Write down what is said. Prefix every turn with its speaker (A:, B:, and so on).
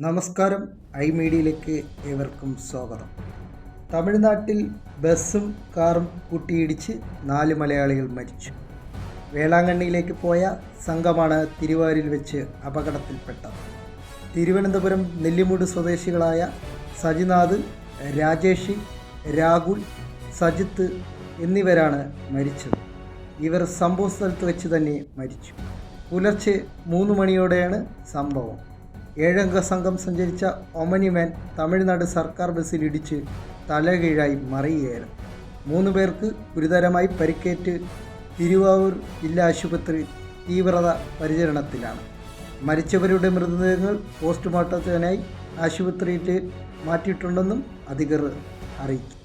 A: നമസ്കാരം. മീഡിയയിലേക്ക് ഏവർക്കും സ്വാഗതം. തമിഴ്നാട്ടിൽ ബസ്സും കാറും കൂട്ടിയിടിച്ച് 4 മലയാളികൾ മരിച്ചു. വേളാങ്കണ്ണിയിലേക്ക് പോയ സംഘമാണ് തിരുവാരൂരിൽ വെച്ച് അപകടത്തിൽപ്പെട്ടത്. തിരുവനന്തപുരം നെല്ലിമൂട് സ്വദേശികളായ സജിനാഥ്, രാജേഷ്, രാഹുൽ, സജിത്ത് എന്നിവരാണ് മരിച്ചത്. ഇവർ സംഭവ സ്ഥലത്ത് വെച്ച് തന്നെ മരിച്ചു. പുലർച്ചെ 3 മണിയോടെയാണ് സംഭവം. 7 അംഗ സംഘം സഞ്ചരിച്ച ഒമനി വാൻ തമിഴ്നാട് സർക്കാർ ബസ്സിൽ ഇടിച്ച് തലകീഴായി മറിയുകയായിരുന്നു. 3 പേർക്ക് ഗുരുതരമായി പരിക്കേറ്റ് തിരുവാവൂർ ജില്ലാ ആശുപത്രി തീവ്രത പരിചരണത്തിലാണ്. മരിച്ചവരുടെ മൃതദേഹങ്ങൾ പോസ്റ്റ്മോർട്ടത്തിനായി ആശുപത്രിയിൽ മാറ്റിയിട്ടുണ്ടെന്നും അധികൃതർ അറിയിച്ചു.